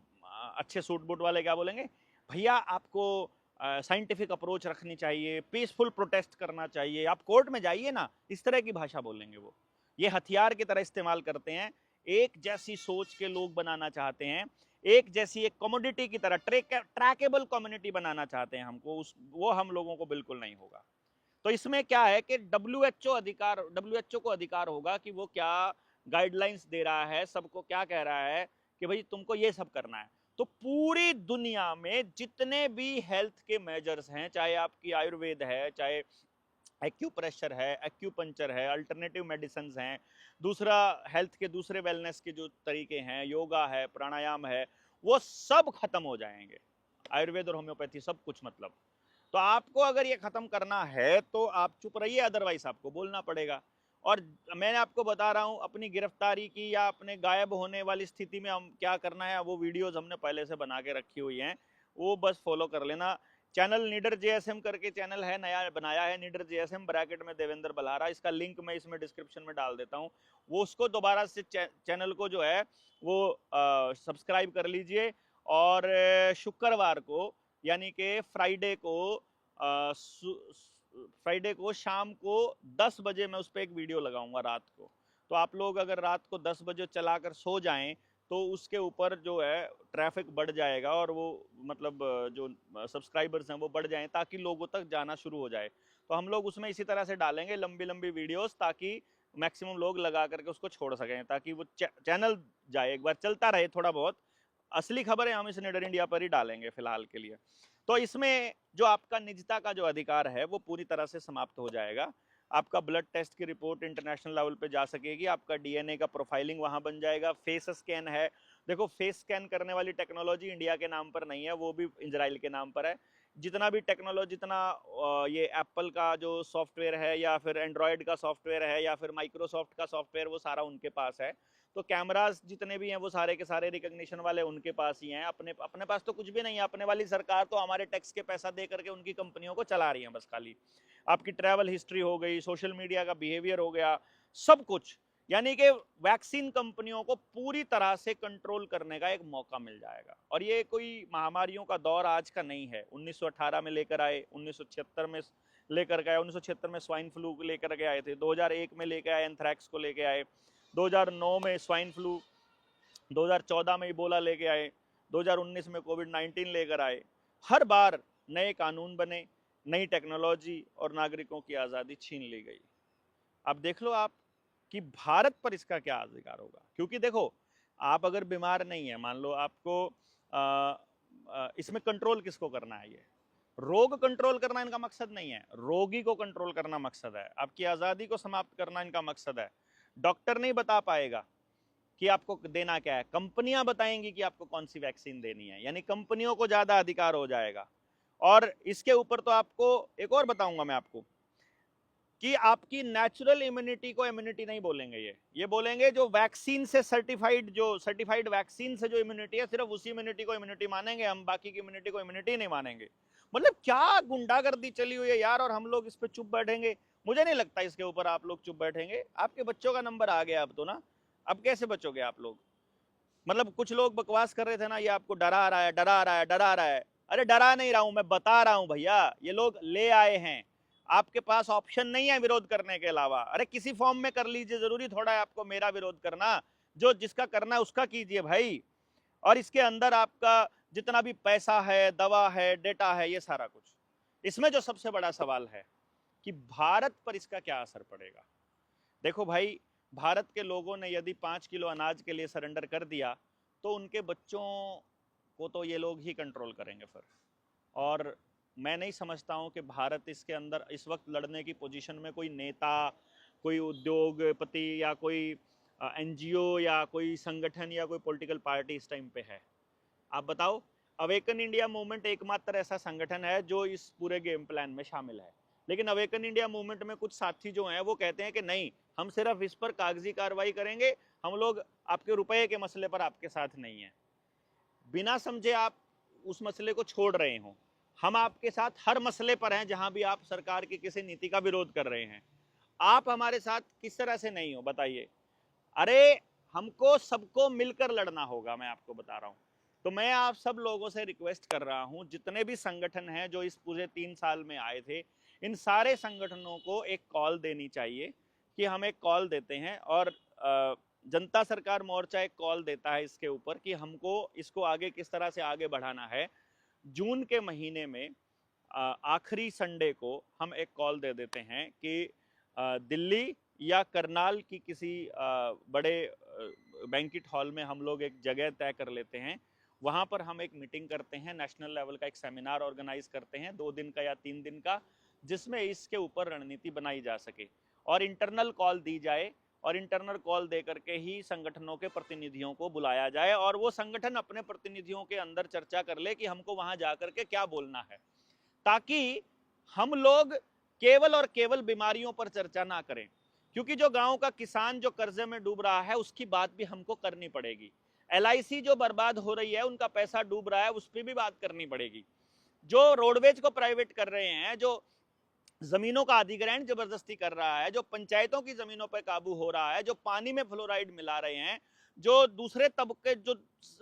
अच्छे सूट बूट वाले क्या बोलेंगे, भैया आपको साइंटिफिक अप्रोच रखनी चाहिए, पीसफुल प्रोटेस्ट करना चाहिए, आप कोर्ट में जाइए ना, इस तरह की भाषा बोलेंगे वो। ये हथियार की तरह इस्तेमाल करते हैं। एक जैसी सोच के लोग बनाना चाहते हैं, एक जैसी एक कमोडिटी की तरह, ट्रैकेबल कम्युनिटी बनाना चाहते हैं हमको, वो हम लोगों को बिल्कुल नहीं होगा। तो इसमें क्या है कि डब्ल्यूएचओ को अधिकार होगा कि वो क्या गाइडलाइंस दे रहा है, सबको क्या कह रहा है कि भाई तुमको ये सब करना है। तो पूरी दुनिया में जितने भी हेल्थ के मेजर्स हैं, चाहे आपकी आयुर्वेद है, चाहे एक्यूप्रेशर है, एक्यूपंचर है, अल्टरनेटिव मेडिसिन हैं, दूसरा हेल्थ के दूसरे वेलनेस के जो तरीके हैं, योगा है, प्राणायाम है, वो सब खत्म हो जाएंगे। आयुर्वेद और होम्योपैथी सब कुछ मतलब। तो आपको अगर ये खत्म करना है तो आप चुप रहिए, अदरवाइज आपको बोलना पड़ेगा। और मैंने आपको बता रहा हूं अपनी गिरफ्तारी की या अपने गायब होने वाली स्थिति में हम क्या करना है, वो वीडियोस हमने पहले से बना के रखी हुई हैं, वो बस फॉलो कर लेना। चैनल नीडर जेएसएम करके चैनल है, नया बनाया है, नीडर जेएसएम ब्रैकेट में देवेंद्र बल्हारा, इसका लिंक मैं इसमें डिस्क्रिप्शन में डाल देता हूँ। वो उसको दोबारा से चैनल को जो है वो सब्सक्राइब कर लीजिए। और शुक्रवार को यानी कि फ्राइडे को शाम को 10 बजे मैं उस पर एक वीडियो लगाऊंगा रात को। तो आप लोग अगर रात को 10 बजे चलाकर सो जाएं तो उसके ऊपर जो है ट्रैफिक बढ़ जाएगा, और वो मतलब जो सब्सक्राइबर्स हैं वो बढ़ जाएं, ताकि लोगों तक जाना शुरू हो जाए। तो हम लोग उसमें इसी तरह से डालेंगे लंबी लंबी वीडियोस, ताकि मैक्सिमम लोग लगा करके उसको छोड़ सकें, ताकि वो चैनल जाए, एक बार चलता रहे थोड़ा बहुत। असली खबरें हम इस निडर इंडिया पर ही डालेंगे फिलहाल के लिए। तो इसमें जो आपका निजता का जो अधिकार है वो पूरी तरह से समाप्त हो जाएगा। आपका ब्लड टेस्ट की रिपोर्ट इंटरनेशनल लेवल पे जा सकेगी, आपका डीएनए का प्रोफाइलिंग वहां बन जाएगा, फेस स्कैन है। देखो फेस स्कैन करने वाली टेक्नोलॉजी इंडिया के नाम पर नहीं है, वो भी इजराइल के नाम पर है। जितना भी टेक्नोलॉजी, जितना ये एप्पल का जो सॉफ्टवेयर है या फिर एंड्रॉयड का सॉफ्टवेयर है या फिर माइक्रोसॉफ्ट का सॉफ्टवेयर, वो सारा उनके पास है। तो कैमरास जितने भी हैं वो सारे के सारे रिकॉग्निशन वाले उनके पास ही हैं। अपने अपने पास तो कुछ भी नहीं है। अपने वाली सरकार तो हमारे टैक्स के पैसा दे करके उनकी कंपनियों को चला रही है बस खाली। आपकी ट्रैवल हिस्ट्री हो गई, सोशल मीडिया का बिहेवियर हो गया, सब कुछ। यानी कि वैक्सीन कंपनियों को पूरी तरह से कंट्रोल करने का एक मौका मिल जाएगा। और ये कोई महामारियों का दौर आज का नहीं है। 1918 में लेकर आए, 1976 में लेकर गए, 1976 में स्वाइन फ्लू लेकर के आए थे, 2001 में लेकर आए एंथ्रैक्स को लेकर आए, 2009 में स्वाइन फ्लू, 2014 में इबोला लेके आए, 2019 में कोविड-19 लेकर आए। हर बार नए कानून बने, नई टेक्नोलॉजी और नागरिकों की आज़ादी छीन ली गई। अब देख लो आप कि भारत पर इसका क्या अधिकार होगा। क्योंकि देखो, आप अगर बीमार नहीं है, मान लो आपको इसमें कंट्रोल किसको करना है? ये रोग कंट्रोल करना इनका मकसद नहीं है, रोगी को कंट्रोल करना मकसद है, आपकी आज़ादी को समाप्त करना इनका मकसद है। डॉक्टर नहीं बता पाएगा कि आपको देना क्या है, कंपनियां बताएंगी कि आपको कौन सी वैक्सीन देनी है। यानी कंपनियों को ज्यादा अधिकार हो जाएगा। और इसके ऊपर तो आपको एक और बताऊंगा मैं आपको कि आपकी नेचुरल इम्यूनिटी को इम्यूनिटी नहीं बोलेंगे, ये बोलेंगे जो वैक्सीन से सर्टिफाइड वैक्सीन से जो इम्यूनिटी है, सिर्फ उसी इम्यूनिटी को इम्यूनिटी मानेंगे हम, बाकी की इम्यूनिटी को इम्यूनिटी नहीं मानेंगे। मतलब क्या गुंडागर्दी चली हुई है यार, और हम लोग इस पे चुप बैठेंगे? मुझे नहीं लगता इसके ऊपर आप लोग चुप बैठेंगे। आपके बच्चों का नंबर आ गया अब तो ना, अब कैसे बचोगे आप लोग? मतलब कुछ लोग बकवास कर रहे थे ना, ये आपको डरा रहा है, डरा रहा है, डरा रहा है। अरे डरा नहीं रहा हूं, मैं बता रहा हूं भैया, ये लोग ले आए हैं। आपके पास ऑप्शन नहीं है विरोध करने के अलावा। अरे किसी फॉर्म में कर लीजिए, जरूरी थोड़ा है आपको मेरा विरोध करना। जो जिसका करना है उसका कीजिए भाई। और इसके अंदर आपका जितना भी पैसा है, दवा है, डेटा है, ये सारा कुछ। इसमें जो सबसे बड़ा सवाल है कि भारत पर इसका क्या असर पड़ेगा। देखो भाई, भारत के लोगों ने यदि 5 किलो अनाज के लिए सरेंडर कर दिया तो उनके बच्चों को तो ये लोग ही कंट्रोल करेंगे फिर। और मैं नहीं समझता हूँ कि भारत इसके अंदर इस वक्त लड़ने की पोजीशन में कोई नेता, कोई उद्योगपति या कोई एनजीओ या कोई संगठन या कोई पॉलिटिकल पार्टी इस टाइम पे है। आप बताओ, अवेकन इंडिया मूवमेंट एकमात्र ऐसा संगठन है जो इस पूरे गेम प्लान में शामिल है। लेकिन अवेकन इंडिया मूवमेंट में कुछ साथी जो हैं वो कहते हैं कि नहीं, हम सिर्फ इस पर कागजी कार्रवाई करेंगे, हम लोग आपके रुपए के मसले पर आपके साथ नहीं है। बिना समझे आप उस मसले को छोड़ रहे हो। हम आपके साथ हर मसले पर हैं जहां भी आप सरकार की किसी नीति का विरोध कर रहे हैं। आप हमारे साथ किस तरह से नहीं हो बताइए? अरे हमको सबको मिलकर लड़ना होगा, मैं आपको बता रहा हूं। तो मैं आप सब लोगों से रिक्वेस्ट कर रहा हूं, जितने भी संगठन हैं जो इस पूरे 3 साल में आए थे, इन सारे संगठनों को एक कॉल देनी चाहिए कि हम एक कॉल देते हैं। और जनता सरकार मोर्चा एक कॉल देता है इसके ऊपर कि हमको इसको आगे किस तरह से आगे बढ़ाना है। जून के महीने में आखिरी संडे को हम एक कॉल दे देते हैं कि दिल्ली या करनाल की किसी बड़े बैंकेट हॉल में हम लोग एक जगह तय कर लेते हैं। वहाँ पर हम एक मीटिंग करते हैं, नेशनल लेवल का एक सेमिनार ऑर्गेनाइज करते हैं 2 दिन का या 3 दिन का, जिसमें इसके ऊपर रणनीति बनाई जा सके और इंटरनल कॉल दी जाए। और इंटरनल कॉल दे करके ही संगठनों के प्रतिनिधियों को बुलाया जाए और वो संगठन अपने प्रतिनिधियों के अंदर चर्चा कर ले कि हमको वहां जाकर के क्या बोलना है, ताकि हम लोग केवल और केवल बीमारियों पर चर्चा ना करें। क्योंकि जो गांव का किसान जो कर्जे में डूब रहा है उसकी बात भी हमको करनी पड़ेगी। LIC जो बर्बाद हो रही है, उनका पैसा डूब रहा है, उस पर भी बात करनी पड़ेगी। जो रोडवेज को प्राइवेट कर रहे हैं, जो जमीनों का अधिग्रहण जबरदस्ती कर रहा है, जो पंचायतों की जमीनों पर काबू हो रहा है, जो पानी में फ्लोराइड मिला रहे हैं, जो दूसरे तबके, जो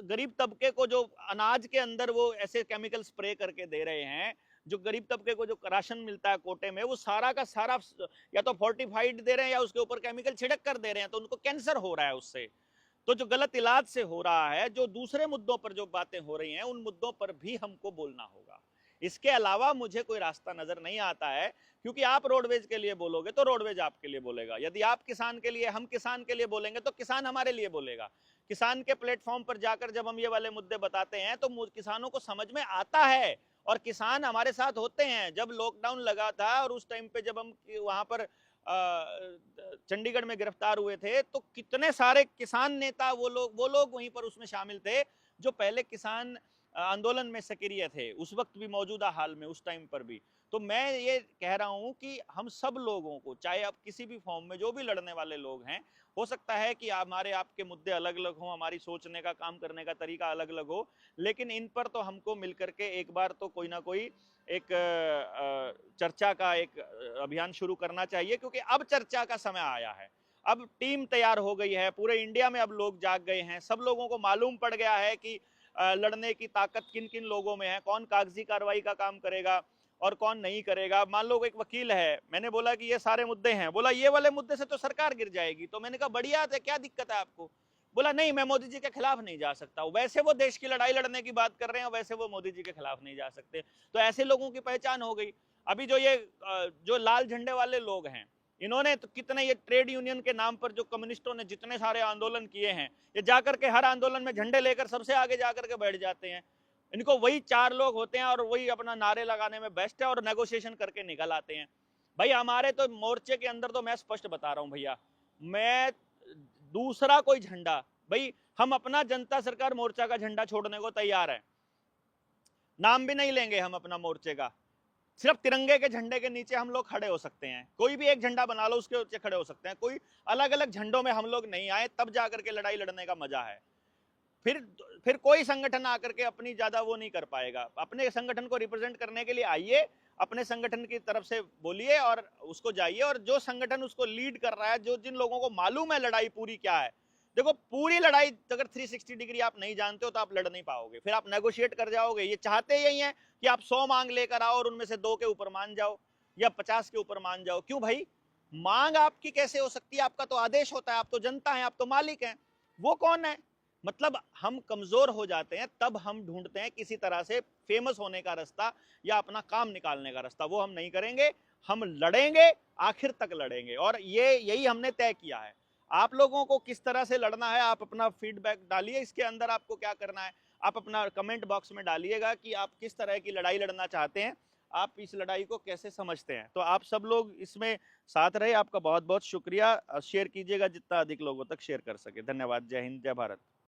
गरीब तबके को जो अनाज के अंदर वो ऐसे केमिकल स्प्रे करके दे रहे हैं, जो गरीब तबके को जो राशन मिलता है कोटे में, वो सारा का सारा या तो फोर्टिफाइड दे रहे हैं या उसके ऊपर केमिकल छिड़क कर दे रहे हैं, तो उनको कैंसर हो रहा है उससे। तो जो गलत इलाज से हो रहा है, जो दूसरे मुद्दों पर जो बातें हो रही हैं, उन मुद्दों पर भी हमको बोलना होगा। इसके अलावा मुझे कोई रास्ता नजर नहीं आता है। क्योंकि आप रोडवेज के लिए बोलोगे तो रोडवेज आपके लिए बोलेगा, यदि आप किसान के लिए, हम किसान के लिए बोलेंगे तो किसान हमारे लिए बोलेगा। किसान के प्लेटफॉर्म पर जाकर जब हम ये वाले मुद्दे बताते हैं तो किसानों को समझ में आता है, और किसान हमारे साथ होते हैं। जब लॉकडाउन लगा था और उस टाइम पे जब हम वहां पर चंडीगढ़ में गिरफ्तार हुए थे, तो कितने सारे किसान नेता वो लोग वहीं पर उसमें शामिल थे जो पहले किसान आंदोलन में सक्रिय थे, उस वक्त भी, मौजूदा हाल में, उस टाइम पर भी। तो मैं ये कह रहा हूं कि हम सब लोगों को, चाहे आप किसी भी फॉर्म में जो भी लड़ने वाले लोग हैं, हो सकता है कि हमारे आपके मुद्दे अलग अलग हों, हमारी सोचने का, काम करने का तरीका अलग अलग हो, लेकिन इन पर तो हमको मिलकर के एक बार तो कोई ना कोई एक चर्चा का एक अभियान शुरू करना चाहिए, क्योंकि अब चर्चा का समय आया है। अब टीम तैयार हो गई है, पूरे इंडिया में अब लोग जाग गए हैं, सब लोगों को मालूम पड़ गया है कि लड़ने की ताकत किन किन लोगों में है, कौन कागजी कार्रवाई का काम करेगा और कौन नहीं करेगा। मान लो एक वकील है, मैंने बोला कि ये सारे मुद्दे हैं, बोला ये वाले मुद्दे से तो सरकार गिर जाएगी, तो मैंने कहा बढ़िया है, क्या दिक्कत है आपको? बोला नहीं, मैं मोदी जी के खिलाफ नहीं जा सकता। वैसे वो देश की लड़ाई लड़ने की बात कर रहे हैं, वैसे वो मोदी जी के खिलाफ नहीं जा सकते। तो ऐसे लोगों की पहचान हो गई। अभी जो लाल झंडे वाले लोग हैं, इन्होंने तो कितने, ये ट्रेड यूनियन के नाम पर जो कम्युनिस्टों ने जितने सारे आंदोलन किए हैं, ये जाकर के हर आंदोलन में झंडे लेकर सबसे आगे जाकर के बैठ जाते हैं। इनको वही 4 लोग होते हैं और वही अपना नारे लगाने में बेस्ट है और नेगोशिएशन करके निकल आते हैं। भाई हमारे तो मोर्चे के अंदर तो मैं स्पष्ट बता रहा हूं भैया, मैं दूसरा कोई झंडा, भाई हम अपना जनता सरकार मोर्चा का झंडा छोड़ने को तैयार है, नाम भी नहीं लेंगे हम अपना मोर्चे का, सिर्फ तिरंगे के झंडे के नीचे हम लोग खड़े हो सकते हैं। कोई भी एक झंडा बना लो, उसके नीचे खड़े हो सकते हैं। कोई अलग अलग झंडों में हम लोग नहीं आए, तब जाकर के लड़ाई लड़ने का मजा है। फिर कोई संगठन आकर के अपनी ज्यादा वो नहीं कर पाएगा। अपने संगठन को रिप्रेजेंट करने के लिए आइए, अपने संगठन की तरफ से बोलिए और उसको जाइए, और जो संगठन उसको लीड कर रहा है, जो जिन लोगों को मालूम है लड़ाई पूरी क्या है, देखो पूरी लड़ाई अगर 360 डिग्री आप नहीं जानते हो तो आप लड़ नहीं पाओगे, फिर आप नेगोशिएट कर जाओगे। ये चाहते यही है कि आप 100 मांग लेकर आओ और उनमें से 2 के ऊपर मान जाओ या 50 के ऊपर मान जाओ। क्यों भाई, मांग आपकी कैसे हो सकती है? आपका तो आदेश होता है, आप तो जनता है, आप तो मालिक हैं। वो कौन है? मतलब हम कमजोर हो जाते हैं, तब हम ढूंढते हैं किसी तरह से फेमस होने का रास्ता या अपना काम निकालने का रास्ता। वो हम नहीं करेंगे, हम लड़ेंगे, आखिर तक लड़ेंगे, और यही हमने तय किया है। आप लोगों को किस तरह से लड़ना है, आप अपना फीडबैक डालिए, इसके अंदर आपको क्या करना है आप अपना कमेंट बॉक्स में डालिएगा कि आप किस तरह की लड़ाई लड़ना चाहते हैं, आप इस लड़ाई को कैसे समझते हैं। तो आप सब लोग इसमें साथ रहे, आपका बहुत बहुत शुक्रिया। शेयर कीजिएगा जितना अधिक लोगों तक शेयर कर सके। धन्यवाद। जय हिंद, जय भारत।